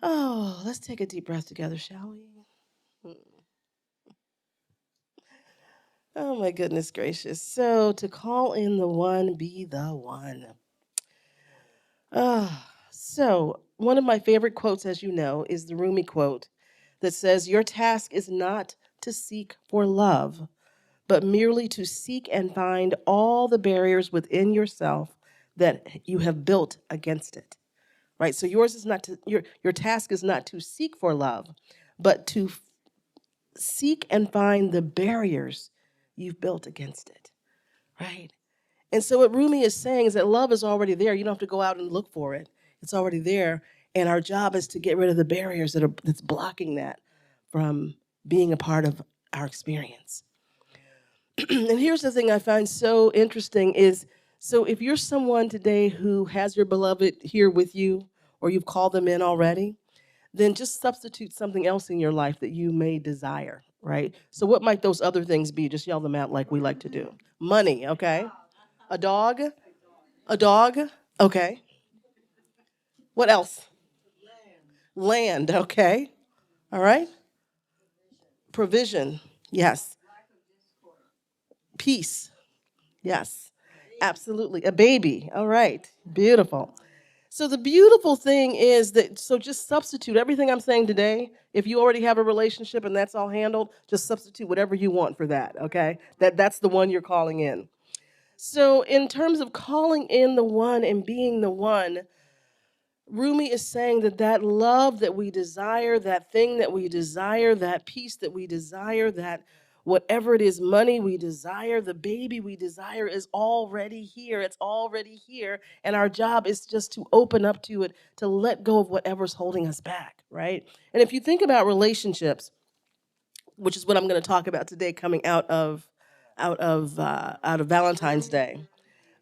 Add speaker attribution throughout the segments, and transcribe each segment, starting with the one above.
Speaker 1: Oh, let's take a deep breath together, shall we? Hmm. Oh, my goodness gracious. So, to call in the one, be the one. So, one of my favorite quotes, as you know, is the Rumi quote that says, "Your task is not to seek for love, but merely to seek and find all the barriers within yourself that you have built against it." Right? So yours is not to your task is not to seek for love, but to seek and find the barriers you've built against it. Right? And so what Rumi is saying is that love is already there. You don't have to go out and look for it. It's already there. And our job is to get rid of the barriers that's blocking that from being a part of our experience. And here's the thing I find so interesting is, so if you're someone today who has your beloved here with you, or you've called them in already, then just substitute something else in your life that you may desire, right? So what might those other things be? Just yell them out like we like to do. Money, okay? A dog? A dog? Okay. What else? Land, okay. All right. Provision, yes. Peace, yes. Absolutely. A baby, all right. Beautiful. So the beautiful thing is that, so just substitute everything I'm saying today. If you already have a relationship and that's all handled, just substitute whatever you want for that, okay? That's the one you're calling in. So in terms of calling in the one and being the one, Rumi is saying that that love that we desire, that thing that we desire, that peace that we desire, that whatever it is, money we desire, the baby we desire is already here. It's already here. And our job is just to open up to it, to let go of whatever's holding us back, right? And if you think about relationships, which is what I'm going to talk about today, coming out of Valentine's Day.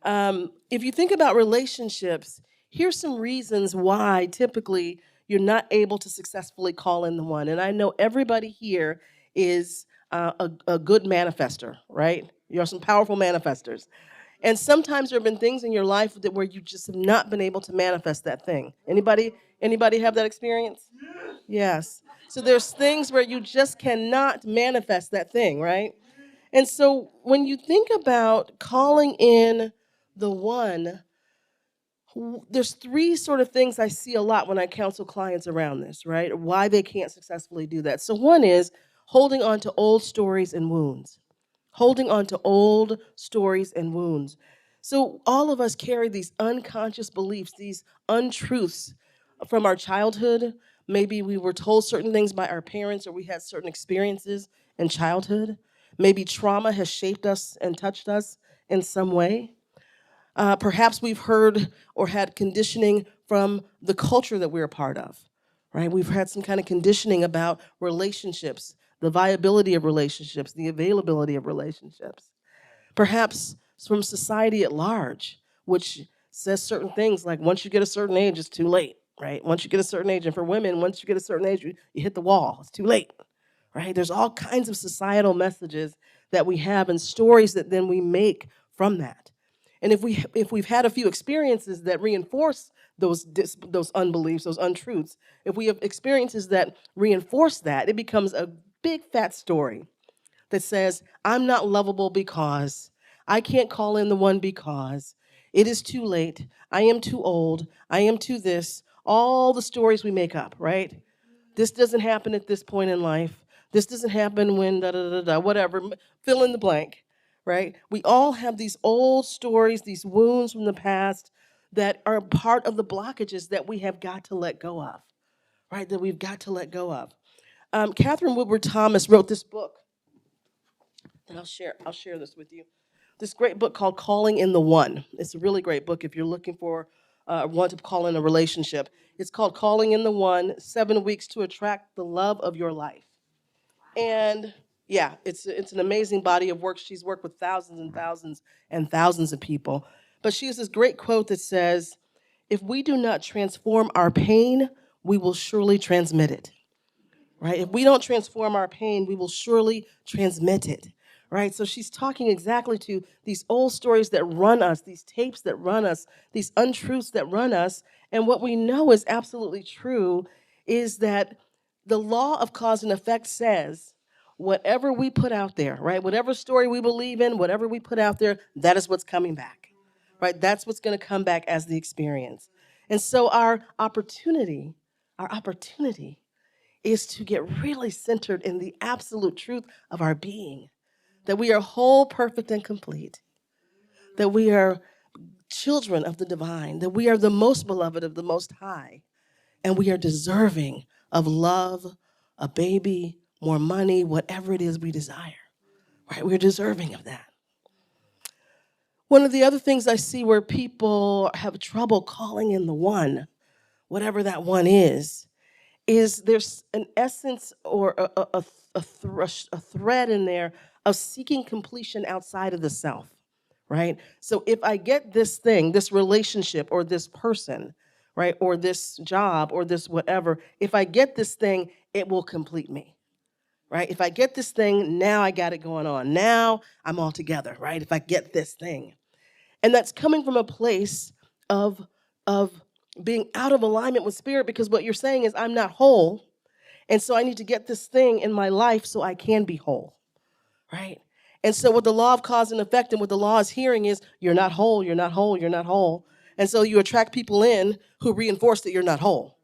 Speaker 1: If you think about relationships, here's some reasons why typically you're not able to successfully call in the one. And I know everybody here is a good manifester, right? You're some powerful manifestors. And sometimes there have been things in your life that where you just have not been able to manifest that thing. Anybody have that experience? Yes. So there's things where you just cannot manifest that thing, right? And so when you think about calling in the one, there's three sort of things I see a lot when I counsel clients around this, right? Why they can't successfully do that. So one is holding on to old stories and wounds. Holding on to old stories and wounds. So all of us carry these unconscious beliefs, these untruths from our childhood. Maybe we were told certain things by our parents, or we had certain experiences in childhood. Maybe trauma has shaped us and touched us in some way. Perhaps we've heard or had conditioning from the culture that we're a part of, right? We've had some kind of conditioning about relationships, the viability of relationships, the availability of relationships. Perhaps from society at large, which says certain things like once you get a certain age, it's too late, right? Once you get a certain age, and for women, once you get a certain age, you hit the wall, it's too late, right? There's all kinds of societal messages that we have and stories that then we make from that. And if we've had a few experiences that reinforce those unbeliefs, those untruths, if we have experiences that reinforce that, it becomes a big fat story that says, I'm not lovable because, I can't call in the one because, it is too late, I am too old, I am too this, all the stories we make up, right? This doesn't happen at this point in life. This doesn't happen when da da da da, whatever, fill in the blank, right? We all have these old stories, these wounds from the past that are part of the blockages that we have got to let go of, right? That we've got to let go of. Catherine Woodward Thomas wrote this book, and I'll share this with you. This great book called Calling in the One. It's a really great book if you're looking for one to call in a relationship. It's called Calling in the One: 7 Weeks to Attract the Love of Your Life. And yeah, it's an amazing body of work. She's worked with thousands and thousands and thousands of people. But she has this great quote that says, "If we do not transform our pain, we will surely transmit it." Right? If we don't transform our pain, we will surely transmit it. Right? So she's talking exactly to these old stories that run us, these tapes that run us, these untruths that run us. And what we know is absolutely true is that the law of cause and effect says whatever we put out there, right? Whatever story we believe in, whatever we put out there, that is what's coming back, right? That's what's going to come back as the experience. And so our opportunity is to get really centered in the absolute truth of our being, that we are whole, perfect, and complete, that we are children of the divine, that we are the most beloved of the Most High, and we are deserving of love, a baby, more money, whatever it is we desire, right? We're deserving of that. One of the other things I see where people have trouble calling in the one, whatever that one is there's an essence or a thread in there of seeking completion outside of the self, right? So if I get this thing, this relationship, or this person, right, or this job, or this whatever, if I get this thing, it will complete me, right? If I get this thing, now I got it going on. Now I'm all together, right? If I get this thing. And that's coming from a place of of being out of alignment with spirit, because what you're saying is I'm not whole, and so I need to get this thing in my life so I can be whole, right? And so what the law of cause and effect and what the law is hearing is you're not whole, you're not whole, you're not whole. And so you attract people in who reinforce that you're not whole,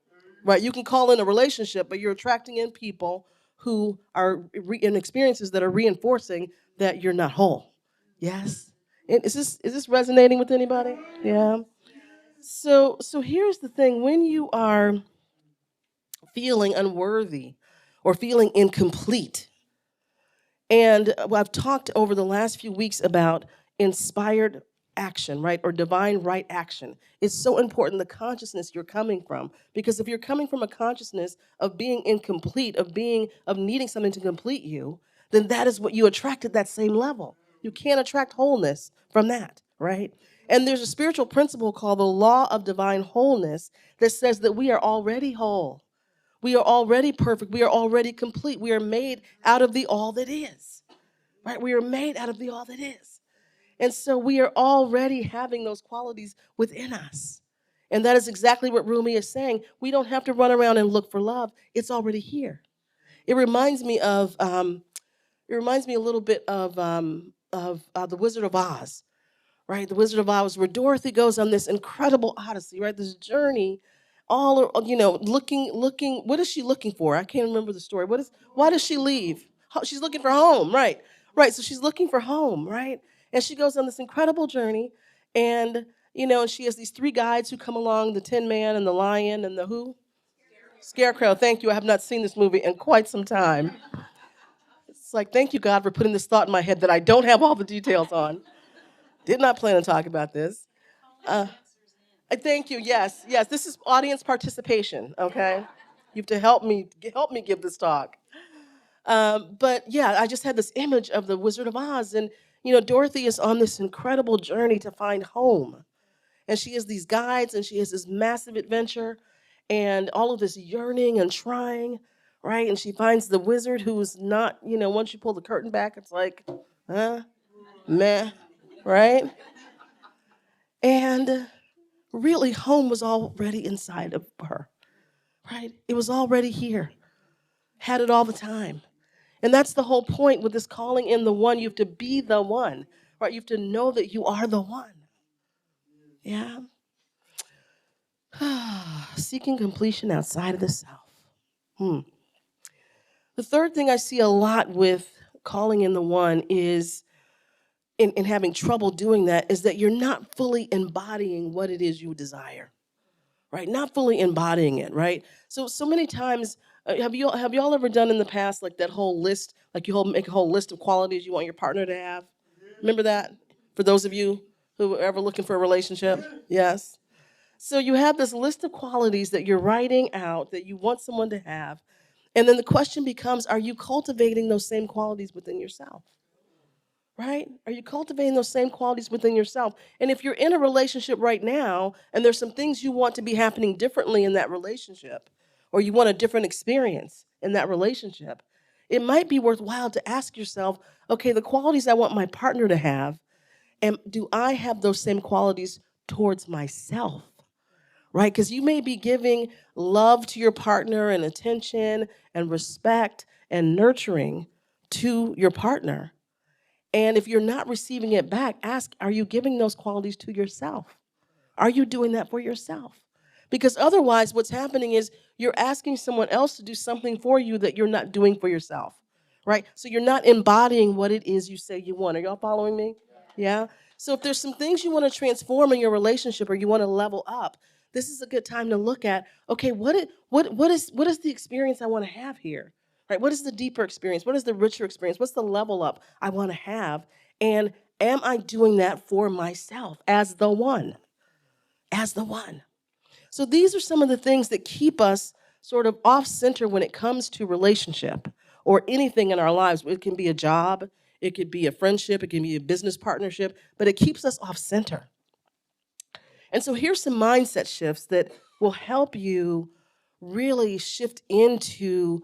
Speaker 1: right? You can call in a relationship, but you're attracting in people who are in experiences that are reinforcing that you're not whole. Yes? And is this resonating with anybody? Yeah. So here's the thing: when you are feeling unworthy or feeling incomplete, and I've talked over the last few weeks about inspired action, right? Or divine right action. It's so important the consciousness you're coming from. Because if you're coming from a consciousness of being incomplete, of needing something to complete you, then that is what you attract at that same level. You can't attract wholeness from that, right? And there's a spiritual principle called the law of divine wholeness that says that we are already whole. We are already perfect. We are already complete. We are made out of the all that is, right? We are made out of the all that is. And so we are already having those qualities within us. And that is exactly what Rumi is saying. We don't have to run around and look for love. It's already here. It reminds me a little bit of the Wizard of Oz, right? The Wizard of Oz, where Dorothy goes on this incredible odyssey, right? This journey, looking. What is she looking for? I can't remember the story. Why does she leave? She's looking for home, right? Right. So she's looking for home, right? And she goes on this incredible journey, and and she has these three guides who come along: the Tin Man and the Lion and the who? Scarecrow. Thank you. I have not seen this movie in quite some time. It's like, thank you, God, for putting this thought in my head that I don't have all the details on. Did not plan on talking about this. Uh, thank you. Yes, yes. This is audience participation. Okay, you have to help me give this talk. But yeah, I just had this image of the Wizard of Oz, and Dorothy is on this incredible journey to find home, and she has these guides, and she has this massive adventure, and all of this yearning and trying, right? And she finds the wizard who's not, once you pull the curtain back, it's like, huh, meh, right? And really, home was already inside of her, right? It was already here, had it all the time. And that's the whole point with this calling in the one. You have to be the one, right? You have to know that you are the one. Yeah. Seeking completion outside of the self. Hmm. The third thing I see a lot with calling in the one is, in having trouble doing that, is that you're not fully embodying what it is you desire, right? Not fully embodying it, right? So many times, have y'all ever done in the past like that whole list, like make a whole list of qualities you want your partner to have? Remember that? For those of you who are ever looking for a relationship, yes. So you have this list of qualities that you're writing out that you want someone to have, and then the question becomes: are you cultivating those same qualities within yourself? Right? Are you cultivating those same qualities within yourself? And if you're in a relationship right now and there's some things you want to be happening differently in that relationship, or you want a different experience in that relationship, it might be worthwhile to ask yourself, okay, the qualities I want my partner to have, and do I have those same qualities towards myself? right? Because you may be giving love to your partner and attention and respect and nurturing to your partner. And if you're not receiving it back, ask, are you giving those qualities to yourself? Are you doing that for yourself? Because otherwise, what's happening is you're asking someone else to do something for you that you're not doing for yourself, right? So you're not embodying what it is you say you want. Are y'all following me? Yeah? So if there's some things you want to transform in your relationship or you want to level up, this is a good time to look at, okay, what is the experience I want to have here? Right? What is the deeper experience? What is the richer experience? What's the level up I want to have? And am I doing that for myself as the one? As the one. So these are some of the things that keep us sort of off center when it comes to relationship or anything in our lives. It can be a job, it could be a friendship, it can be a business partnership, but it keeps us off center. And so here's some mindset shifts that will help you really shift into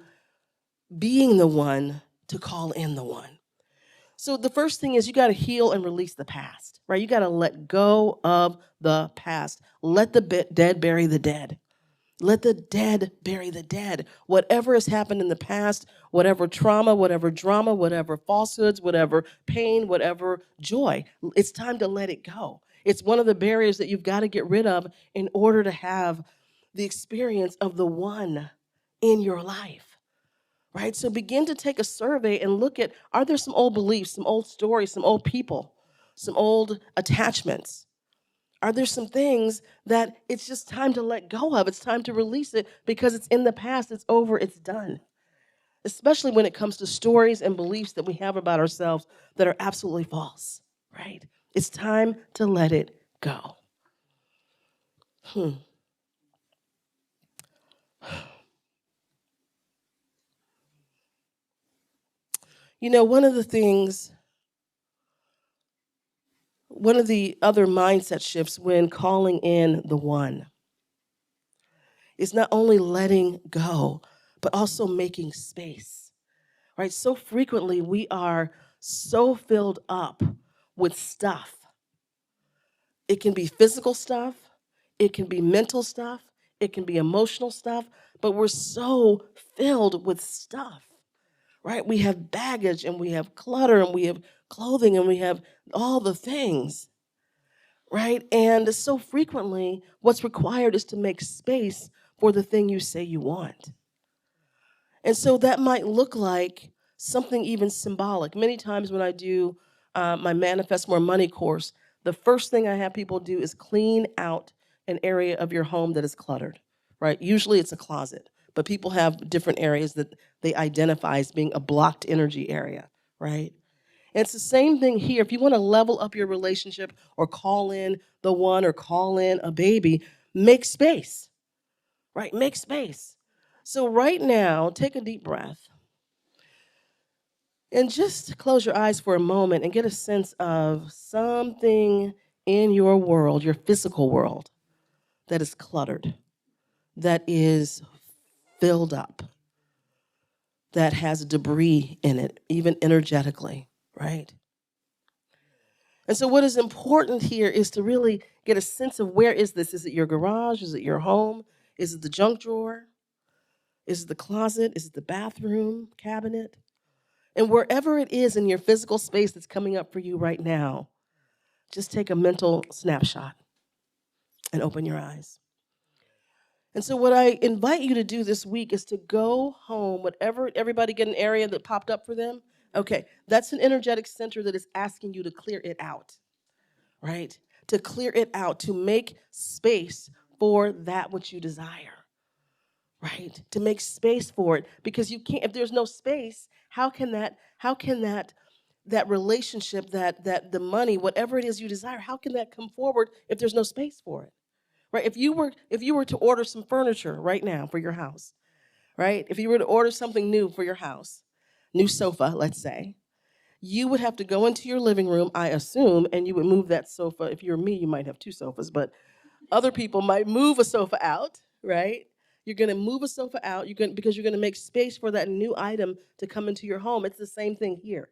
Speaker 1: being the one to call in the one. So the first thing is you got to heal and release the past, right? You got to let go of the past. Let the dead bury the dead. Let the dead bury the dead. Whatever has happened in the past, whatever trauma, whatever drama, whatever falsehoods, whatever pain, whatever joy, it's time to let it go. It's one of the barriers that you've got to get rid of in order to have the experience of the one in your life, right? So begin to take a survey and look at, are there some old beliefs, some old stories, some old people, some old attachments? Are there some things that it's just time to let go of? It's time to release it because it's in the past, it's over, it's done. Especially when it comes to stories and beliefs that we have about ourselves that are absolutely false, right? It's time to let it go. Hmm. You know, one of the other mindset shifts when calling in the one is not only letting go, but also making space, right? So frequently we are so filled up with stuff. It can be physical stuff, it can be mental stuff, it can be emotional stuff, but we're so filled with stuff, right? We have baggage and we have clutter and we have clothing and we have all the things, right? And so frequently, what's required is to make space for the thing you say you want. And so that might look like something even symbolic. Many times when I do my Manifest More Money course, the first thing I have people do is clean out an area of your home that is cluttered, right? Usually it's a closet, but people have different areas that they identify as being a blocked energy area, right? And it's the same thing here. If you want to level up your relationship or call in the one or call in a baby, make space, right? Make space. So, right now, take a deep breath and just close your eyes for a moment and get a sense of something in your world, your physical world, that is cluttered, that is filled up, that has debris in it, even energetically, right? And so, what is important here is to really get a sense of where is this? Is it your garage? Is it your home? Is it the junk drawer? Is it the closet? Is it the bathroom cabinet? And wherever it is in your physical space that's coming up for you right now, just take a mental snapshot and open your eyes. And so, what I invite you to do this week is to go home, whatever, everybody get an area that popped up for them? Okay, that's an energetic center that is asking you to clear it out, right? To clear it out, to make space for that which you desire, right? To make space for it. Because you can't, if there's no space, how can that relationship, that the money, whatever it is you desire, how can that come forward if there's no space for it? Right? If you were to order some furniture right now for your house, right? If you were to order something new for your house, new sofa, let's say, you would have to go into your living room, I assume, and you would move that sofa. If you're me, you might have two sofas, but other people might move a sofa out, right? You're going to move a sofa out. Because you're going to make space for that new item to come into your home. It's the same thing here,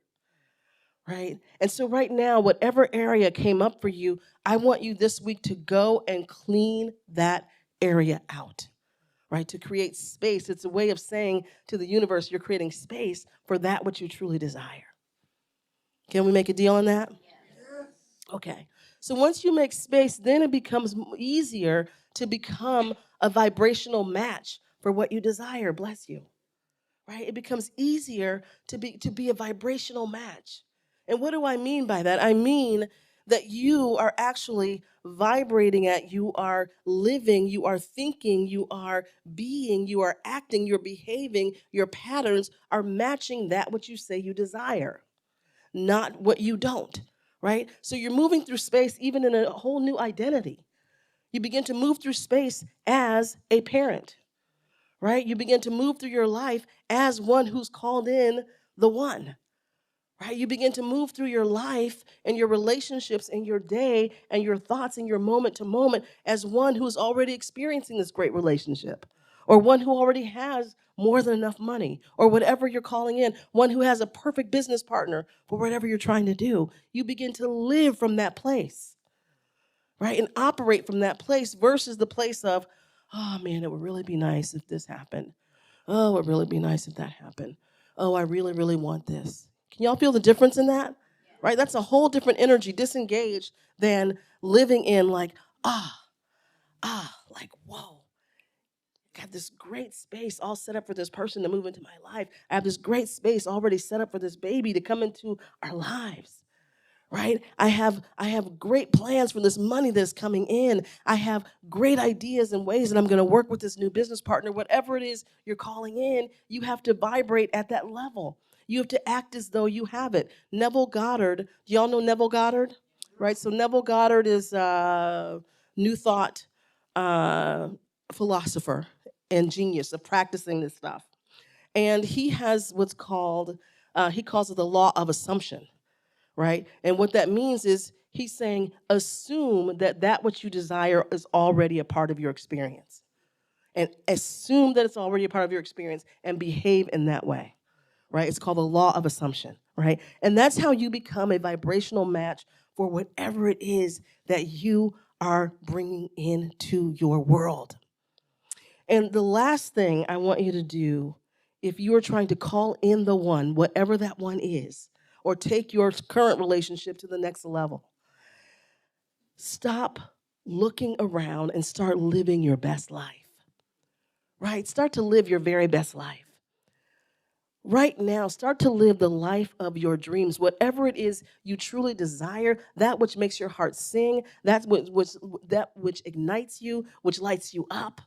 Speaker 1: right? And so right now, whatever area came up for you, I want you this week to go and clean that area out, right? To create space. It's a way of saying to the universe, you're creating space for that which you truly desire. Can we make a deal on that? Okay. So once you make space, then it becomes easier to become a vibrational match for what you desire. Bless you. Right? It becomes easier to be a vibrational match. And what do I mean by that? I mean that you are actually vibrating at, you are living, you are thinking, you are being, you are acting, you're behaving, your patterns are matching that which you say you desire, not what you don't, right? So you're moving through space even in a whole new identity. You begin to move through space as a parent, right? You begin to move through your life as one who's called in the one, right? You begin to move through your life and your relationships and your day and your thoughts and your moment to moment as one who's already experiencing this great relationship, or one who already has more than enough money, or whatever you're calling in, one who has a perfect business partner for whatever you're trying to do. You begin to live from that place, right? And operate from that place versus the place of, oh man, it would really be nice if this happened. Oh, it would really be nice if that happened. Oh, I really, really want this. Can y'all feel the difference in that? Right? That's a whole different energy, disengaged, than living in like, like, whoa. Got this great space all set up for this person to move into my life. I have this great space already set up for this baby to come into our lives, right? I have great plans for this money that's coming in. I have great ideas and ways that I'm going to work with this new business partner. Whatever it is you're calling in, you have to vibrate at that level. You have to act as though you have it. Neville Goddard, do y'all know Neville Goddard? Right? So Neville Goddard is a New Thought uh, philosopher and genius of practicing this stuff. And he has what's called, he calls it the law of assumption, right? And what that means is he's saying, assume that that which you desire is already a part of your experience. And assume that it's already a part of your experience and behave in that way, right? It's called the law of assumption, right? And that's how you become a vibrational match for whatever it is that you are bringing into your world. And the last thing I want you to do, if you are trying to call in the one, whatever that one is, or take your current relationship to the next level, stop looking around and start living your best life, right? Start to live your very best life. Right now, start to live the life of your dreams. Whatever it is you truly desire, that which makes your heart sing, that which ignites you, which lights you up.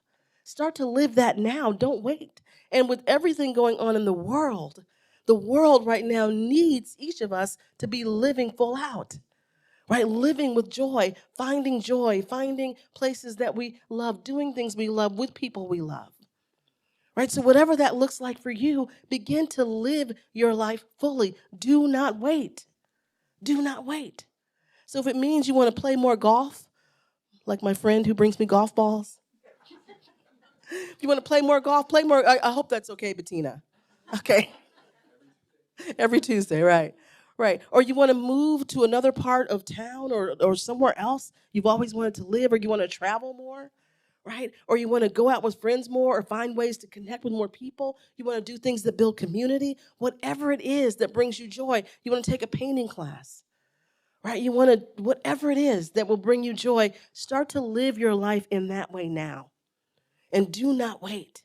Speaker 1: Start to live that now. Don't wait. And with everything going on in the world right now needs each of us to be living full out, right? Living with joy, finding places that we love, doing things we love with people we love. Right? So, whatever that looks like for you, begin to live your life fully. Do not wait. Do not wait. So, if it means you want to play more golf, like my friend who brings me golf balls, if you want to play more golf, play more. I hope that's okay, Bettina. Okay. Every Tuesday, right. Right. Or you want to move to another part of town or somewhere else you've always wanted to live, or you want to travel more, right? Or you want to go out with friends more or find ways to connect with more people. You want to do things that build community. Whatever it is that brings you joy, you want to take a painting class, right? You want to, whatever it is that will bring you joy, start to live your life in that way now. And do not wait.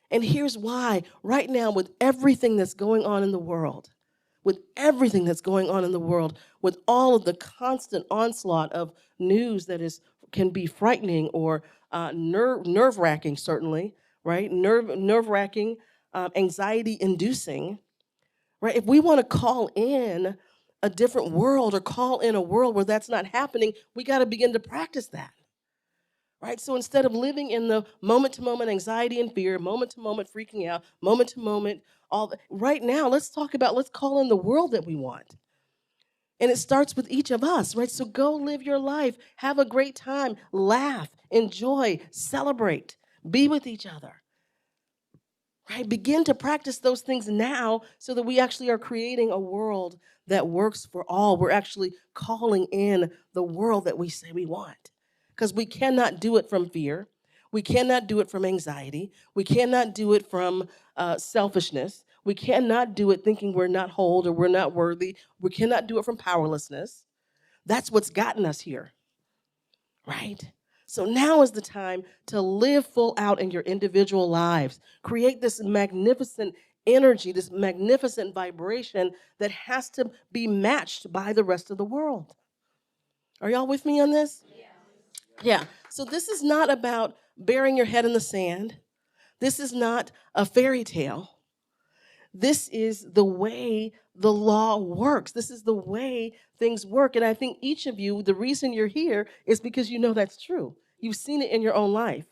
Speaker 1: And here's why. Right now, with everything that's going on in the world, with everything that's going on in the world, with all of the constant onslaught of news that is can be frightening or nerve wracking, certainly, right? Nerve wracking, anxiety inducing, right? If we want to call in a different world or call in a world where that's not happening, we got to begin to practice that. Right? So instead of living in the moment to moment anxiety and fear, moment to moment freaking out, moment to moment, right now, let's call in the world that we want. And it starts with each of us, right? So go live your life, have a great time, laugh, enjoy, celebrate, be with each other, right? Begin to practice those things now so that we actually are creating a world that works for all. We're actually calling in the world that we say we want because we cannot do it from fear. We cannot do it from anxiety. We cannot do it from selfishness. We cannot do it thinking we're not whole or we're not worthy. We cannot do it from powerlessness. That's what's gotten us here, right? So now is the time to live full out in your individual lives. Create this magnificent energy, this magnificent vibration that has to be matched by the rest of the world. Are y'all with me on this? Yeah. So this is not about burying your head in the sand. This is not a fairy tale. This is the way the law works. This is the way things work. And I think each of you, the reason you're here is because you know that's true. You've seen it in your own life.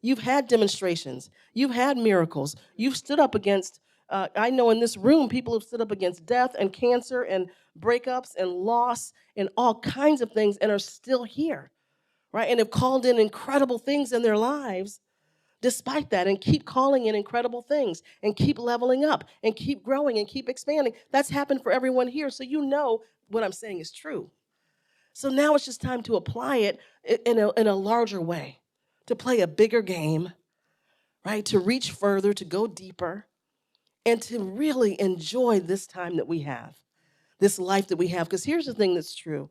Speaker 1: You've had demonstrations. You've had miracles. You've stood up against, I know in this room, people have stood up against death and cancer and breakups and loss and all kinds of things and are still here, right? And have called in incredible things in their lives despite that, and keep calling in incredible things and keep leveling up and keep growing and keep expanding. That's happened for everyone here. So you know what I'm saying is true. So now it's just time to apply it in a larger way, to play a bigger game, right? To reach further, to go deeper, and to really enjoy this time that we have, this life that we have. Because here's the thing that's true.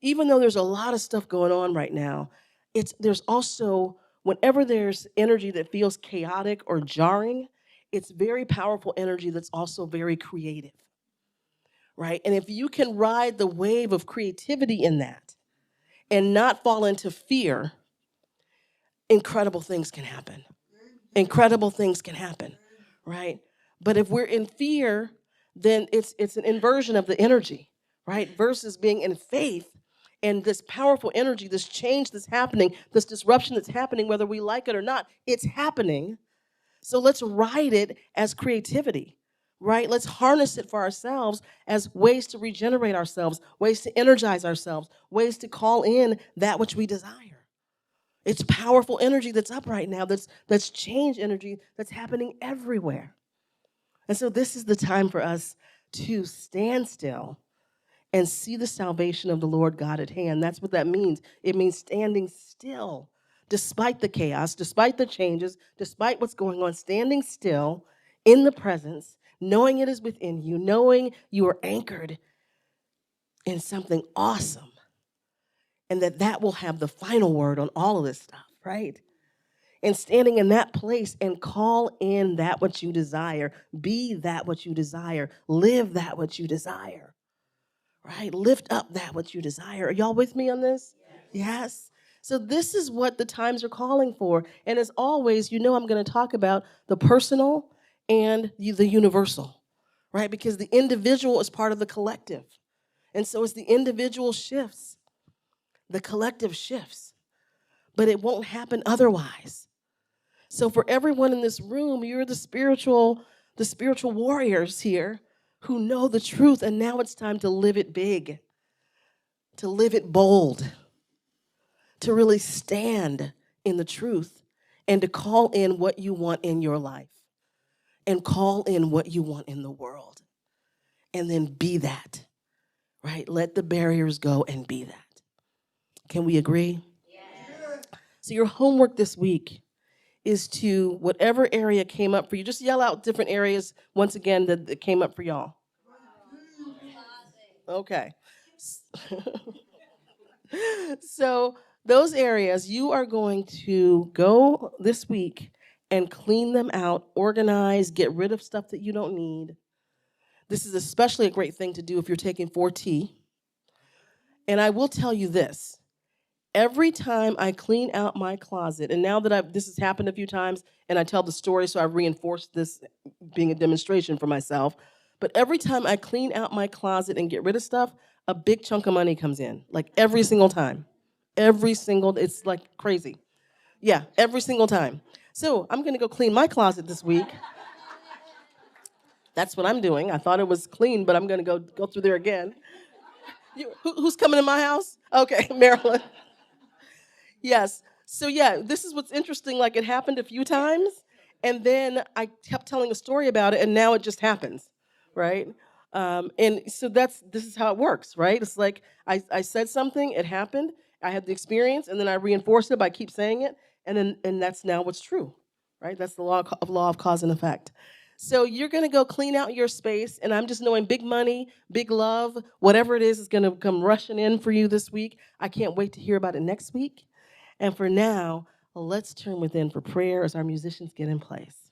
Speaker 1: Even though there's a lot of stuff going on right now, there's also, whenever there's energy that feels chaotic or jarring, it's very powerful energy that's also very creative, right? And if you can ride the wave of creativity in that and not fall into fear, incredible things can happen. Incredible things can happen, right? But if we're in fear, then it's an inversion of the energy, right? Versus being in faith and this powerful energy, this change that's happening, this disruption that's happening, whether we like it or not, it's happening. So let's ride it as creativity, right? Let's harness it for ourselves as ways to regenerate ourselves, ways to energize ourselves, ways to call in that which we desire. It's powerful energy that's up right now, that's change energy that's happening everywhere. And so this is the time for us to stand still and see the salvation of the Lord God at hand. That's what that means. It means standing still, despite the chaos, despite the changes, despite what's going on, standing still in the presence, knowing it is within you, knowing you are anchored in something awesome, and that will have the final word on all of this stuff, right? And standing in that place and call in that what you desire, be that what you desire, live that what you desire, right? Lift up that what you desire. Are y'all with me on this? Yes. So this is what the times are calling for. And as always, you know I'm going to talk about the personal and the universal, right? Because the individual is part of the collective. And so as the individual shifts, the collective shifts. But it won't happen otherwise. So for everyone in this room, you're the spiritual warriors here who know the truth, and now it's time to live it big, to live it bold, to really stand in the truth, and to call in what you want in your life, and call in what you want in the world, and then be that, right? Let the barriers go and be that. Can we agree? Yes. So your homework this week is to, whatever area came up for you, just yell out different areas once again that came up for y'all. Okay. So those areas, you are going to go this week and clean them out, organize, get rid of stuff that you don't need. This is especially a great thing to do if you're taking 4T. And I will tell you this. Every time I clean out my closet, and now that this has happened a few times, and I tell the story, so I've reinforced this being a demonstration for myself. But every time I clean out my closet and get rid of stuff, a big chunk of money comes in, like every single time. It's like crazy. Yeah, every single time. So I'm gonna go clean my closet this week. That's what I'm doing. I thought it was clean, but I'm gonna go through there again. Who's coming to my house? Okay, Marilyn. Yes. So yeah, this is what's interesting. Like it happened a few times, and then I kept telling a story about it, and now it just happens, right? And so this is how it works, right? It's like I said something, it happened, I had the experience, and then I reinforced it by keep saying it, And that's now what's true, right? That's the law of cause and effect. So you're going to go clean out your space, and I'm just knowing big money, big love, whatever it is going to come rushing in for you this week. I can't wait to hear about it next week. And for now, let's turn within for prayer as our musicians get in place.